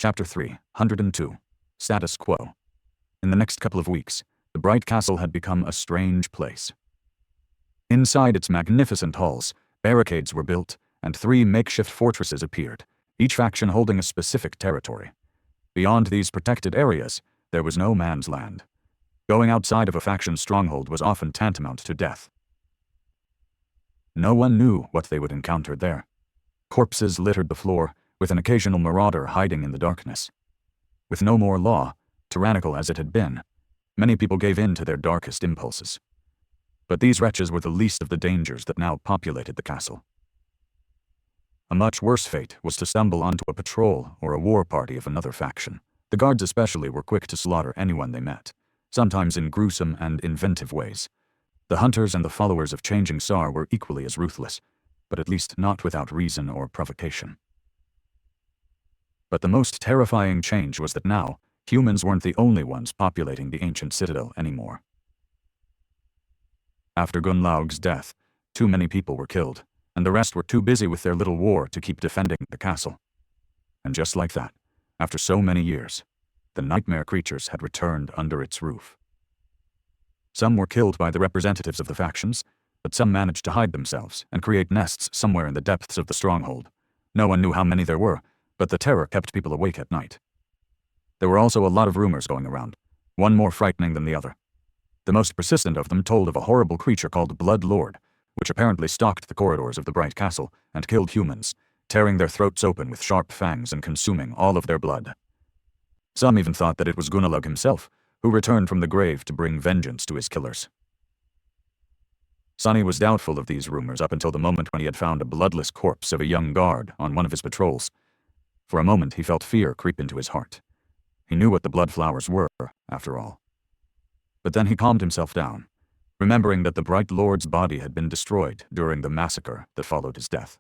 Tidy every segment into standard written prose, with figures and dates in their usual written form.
Chapter 302. Status Quo. In the next couple of weeks, the Bright Castle had become a strange place. Inside its magnificent halls, barricades were built, and 3 makeshift fortresses appeared, each faction holding a specific territory. Beyond these protected areas, there was no man's land. Going outside of a faction's stronghold was often tantamount to death. No one knew what they would encounter there. Corpses littered the floor, with an occasional marauder hiding in the darkness. With no more law, tyrannical as it had been, many people gave in to their darkest impulses. But these wretches were the least of the dangers that now populated the castle. A much worse fate was to stumble onto a patrol or a war party of another faction. The guards especially were quick to slaughter anyone they met, sometimes in gruesome and inventive ways. The hunters and the followers of Changing Star were equally as ruthless, but at least not without reason or provocation. But the most terrifying change was that now, humans weren't the only ones populating the ancient citadel anymore. After Gunlaug's death, too many people were killed, and the rest were too busy with their little war to keep defending the castle. And just like that, after so many years, the nightmare creatures had returned under its roof. Some were killed by the representatives of the factions, but some managed to hide themselves and create nests somewhere in the depths of the stronghold. No one knew how many there were, but the terror kept people awake at night. There were also a lot of rumors going around, one more frightening than the other. The most persistent of them told of a horrible creature called Blood Lord, which apparently stalked the corridors of the Bright Castle and killed humans, tearing their throats open with sharp fangs and consuming all of their blood. Some even thought that it was Gunlaug himself, who returned from the grave to bring vengeance to his killers. Sonny was doubtful of these rumors up until the moment when he had found a bloodless corpse of a young guard on one of his patrols. For a moment he felt fear creep into his heart. He knew what the blood flowers were, after all. But then he calmed himself down, remembering that the Bright Lord's body had been destroyed during the massacre that followed his death.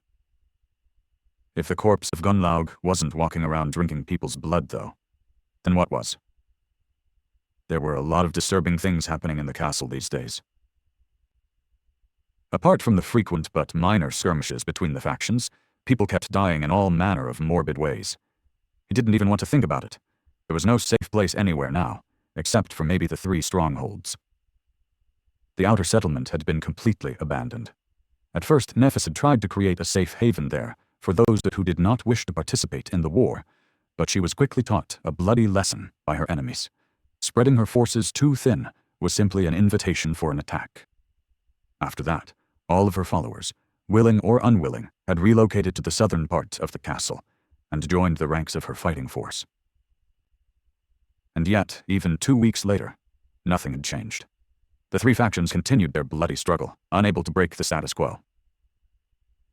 If the corpse of Gunlaug wasn't walking around drinking people's blood, though, then what was? There were a lot of disturbing things happening in the castle these days. Apart from the frequent but minor skirmishes between the factions, people kept dying in all manner of morbid ways. He didn't even want to think about it. There was no safe place anywhere now, except for maybe the 3 strongholds. The outer settlement had been completely abandoned. At first, Nephis had tried to create a safe haven there for those who did not wish to participate in the war, but she was quickly taught a bloody lesson by her enemies. Spreading her forces too thin was simply an invitation for an attack. After that, all of her followers, willing or unwilling, had relocated to the southern part of the castle and joined the ranks of her fighting force. And yet, even 2 weeks later, nothing had changed. The 3 factions continued their bloody struggle, unable to break the status quo.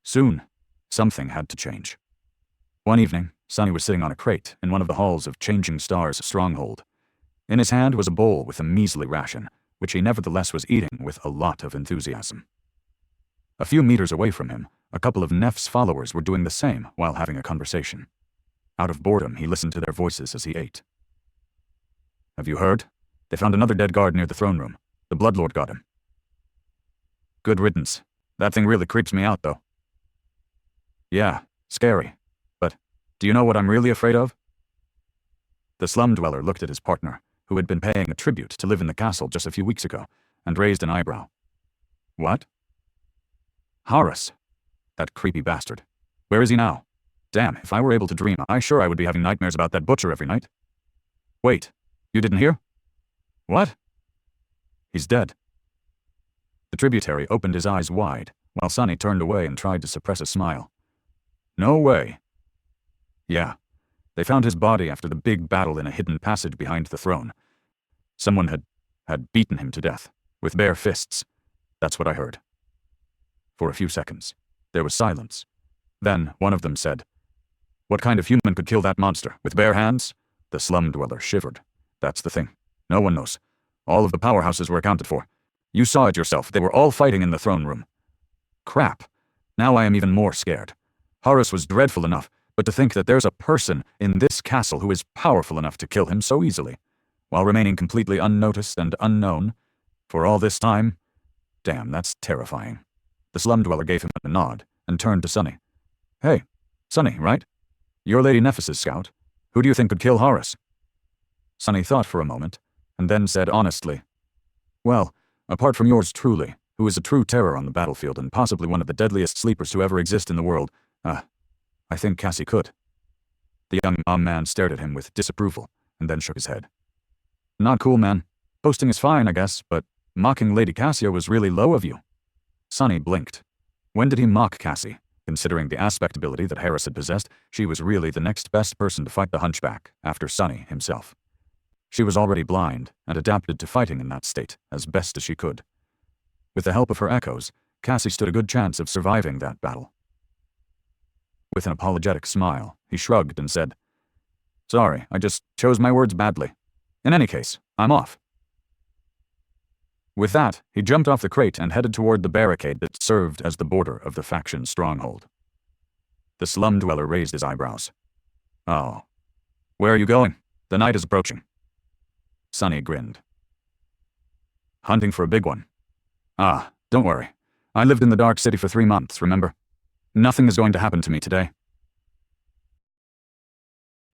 Soon, something had to change. One evening, Sonny was sitting on a crate in one of the halls of Changing Star's stronghold. In his hand was a bowl with a measly ration, which he nevertheless was eating with a lot of enthusiasm. A few meters away from him, a couple of Neph's followers were doing the same while having a conversation. Out of boredom, he listened to their voices as he ate. "Have you heard? They found another dead guard near the throne room. The Bloodlord got him." "Good riddance. That thing really creeps me out, though." "Yeah, scary. But do you know what I'm really afraid of?" The slum dweller looked at his partner, who had been paying a tribute to live in the castle just a few weeks ago, and raised an eyebrow. "What?" "Horus. That creepy bastard. Where is he now? Damn, if I were able to dream, I would be having nightmares about that butcher every night." "Wait, you didn't hear?" "What?" "He's dead." The tributary opened his eyes wide, while Sonny turned away and tried to suppress a smile. "No way." "Yeah. They found his body after the big battle in a hidden passage behind the throne. Someone had beaten him to death, with bare fists. That's what I heard." For a few seconds, there was silence. Then one of them said, "What kind of human could kill that monster, with bare hands?" The slum dweller shivered. "That's the thing. No one knows. All of the powerhouses were accounted for. You saw it yourself. They were all fighting in the throne room." "Crap. Now I am even more scared. Horus was dreadful enough, but to think that there's a person in this castle who is powerful enough to kill him so easily, while remaining completely unnoticed and unknown, for all this time? Damn, that's terrifying." The slum dweller gave him a nod and turned to Sonny. "Hey, Sonny, right? You're Lady Nephis's scout. Who do you think could kill Horus? Sonny thought for a moment, and then said honestly, Well, apart from yours truly, who is a true terror on the battlefield and possibly one of the deadliest sleepers to ever exist in the world, I think Cassie could. The young man stared at him with disapproval, and then shook his head. Not cool, man. Boasting is fine, I guess, but mocking Lady Cassia was really low of you. Sonny blinked. When did he mock Cassie? Considering the aspect ability that Harris had possessed, she was really the next best person to fight the Hunchback, after Sonny himself. She was already blind, and adapted to fighting in that state, as best as she could. With the help of her echoes, Cassie stood a good chance of surviving that battle. With an apologetic smile, he shrugged and said, Sorry, I just chose my words badly. In any case, I'm off. With that, he jumped off the crate and headed toward the barricade that served as the border of the faction's stronghold. The slum dweller raised his eyebrows. Oh. Where are you going? The night is approaching. Sonny grinned. Hunting for a big one. Ah, don't worry. I lived in the Dark City for 3 months, remember? Nothing is going to happen to me today.